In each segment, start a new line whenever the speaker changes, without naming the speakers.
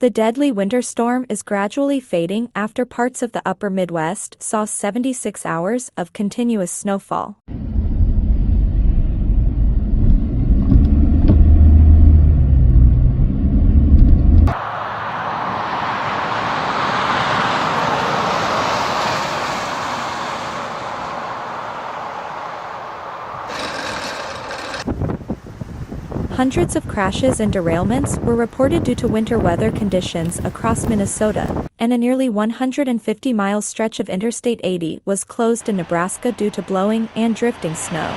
The deadly winter storm is gradually fading after parts of the upper Midwest saw 76 hours of continuous snowfall. Hundreds of crashes and derailments were reported due to winter weather conditions across Minnesota, and a nearly 150-mile stretch of Interstate 80 was closed in Nebraska due to blowing and drifting snow.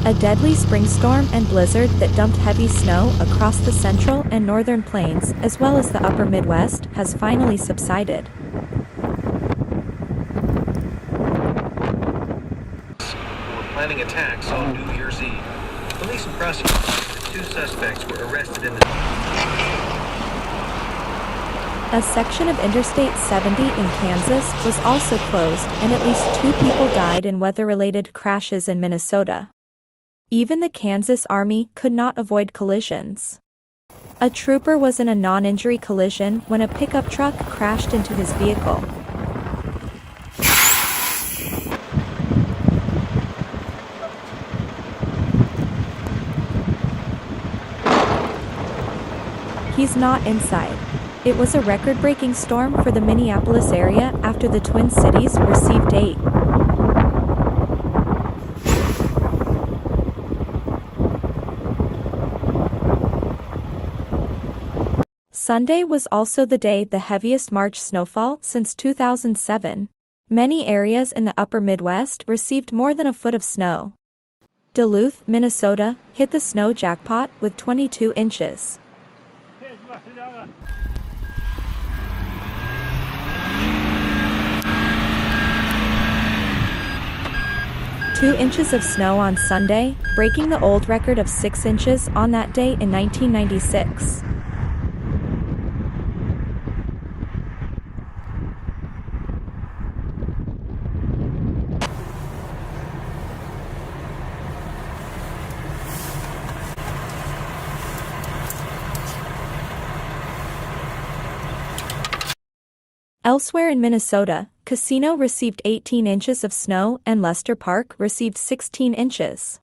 A deadly spring storm and blizzard that dumped heavy snow across the central and northern plains as well as the upper Midwest has finally subsided.
Were planning attacks on New Year's Eve. Police and prosecutors, 2 suspects were arrested in the...
A section of Interstate 70 in Kansas was also closed, and at least 2 people died in weather-related crashes in Minnesota. Even the Kansas Army could not avoid collisions. A trooper was in a non-injury collision when a pickup truck crashed into his vehicle. He's not inside. It was a record-breaking storm for the Minneapolis area after the Twin Cities received 8. Sunday was also the day the heaviest March snowfall since 2007. Many areas in the upper Midwest received more than a foot of snow. Duluth, Minnesota, hit the snow jackpot with 22 inches. 2 inches of snow on Sunday, breaking the old record of 6 inches on that day in 1996. Elsewhere in Minnesota, Casino received 18 inches of snow and Lester Park received 16 inches.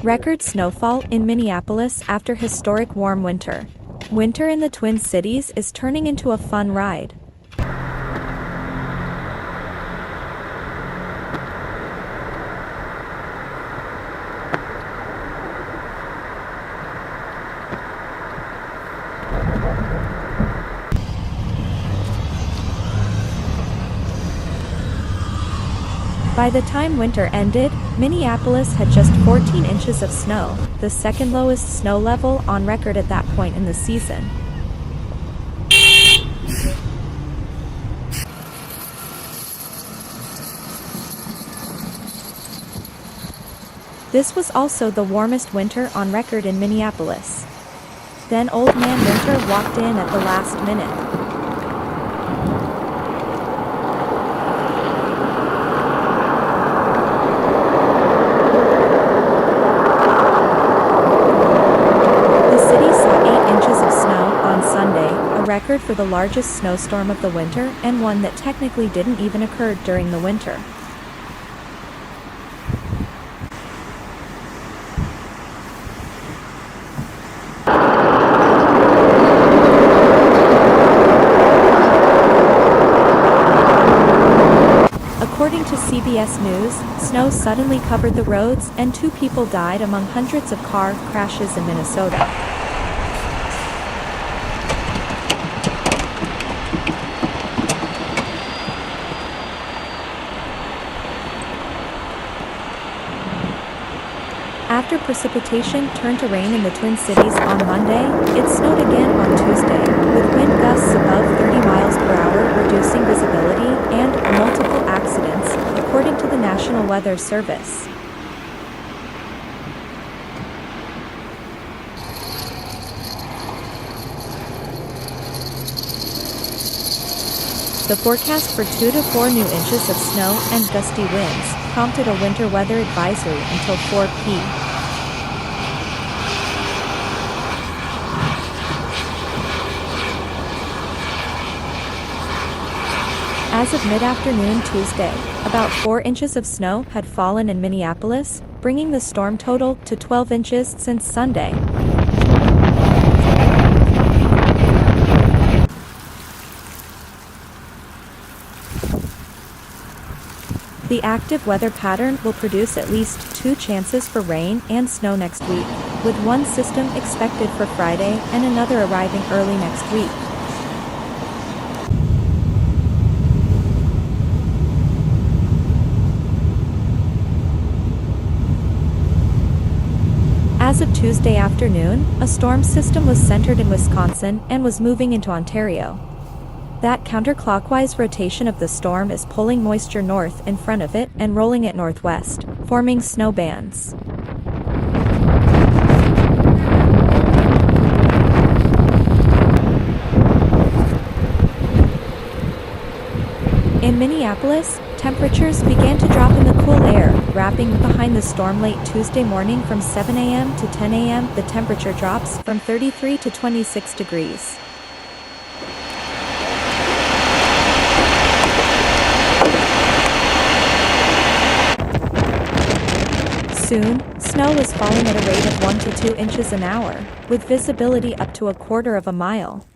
Record snowfall in Minneapolis after historic warm winter. Winter in the Twin Cities is turning into a fun ride. By the time winter ended, Minneapolis had just 14 inches of snow, the second lowest snow level on record at that point in the season. This was also the warmest winter on record in Minneapolis. Then Old Man Winter walked in at the last minute. Record for the largest snowstorm of the winter and one that technically didn't even occur during the winter. According to CBS News, snow suddenly covered the roads and 2 people died among hundreds of car crashes in Minnesota. After after precipitation turned to rain in the Twin Cities on Monday, it snowed again on Tuesday, with wind gusts above 30 miles per hour reducing visibility and multiple accidents, according to the National Weather Service. The forecast for 2 to 4 new inches of snow and gusty winds prompted a winter weather advisory until 4 p.m. As of mid-afternoon Tuesday, about 4 inches of snow had fallen in Minneapolis, bringing the storm total to 12 inches since Sunday. The active weather pattern will produce at least 2 chances for rain and snow next week, with one system expected for Friday and another arriving early next week. As of Tuesday afternoon, a storm system was centered in Wisconsin and was moving into Ontario. That counterclockwise rotation of the storm is pulling moisture north in front of it and rolling it northwest, forming snow bands. In Minneapolis, temperatures began to drop in the cool air, wrapping behind the storm late Tuesday morning from 7 a.m. to 10 a.m. The temperature drops from 33 to 26 degrees. Soon, snow was falling at a rate of 1 to 2 inches an hour, with visibility up to a quarter of a mile.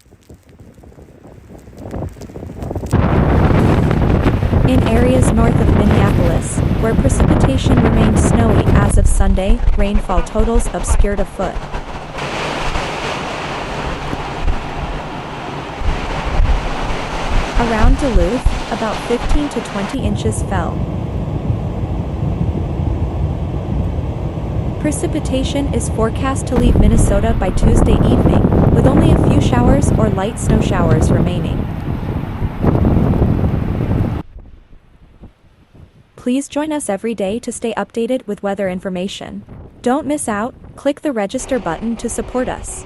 In areas north of Minneapolis, where precipitation remained snowy as of Sunday, rainfall totals obscured a foot. Around Duluth, about 15 to 20 inches fell. Precipitation is forecast to leave Minnesota by Tuesday evening, with only a few showers or light snow showers remaining. Please join us every day to stay updated with weather information. Don't miss out, click the register button to support us.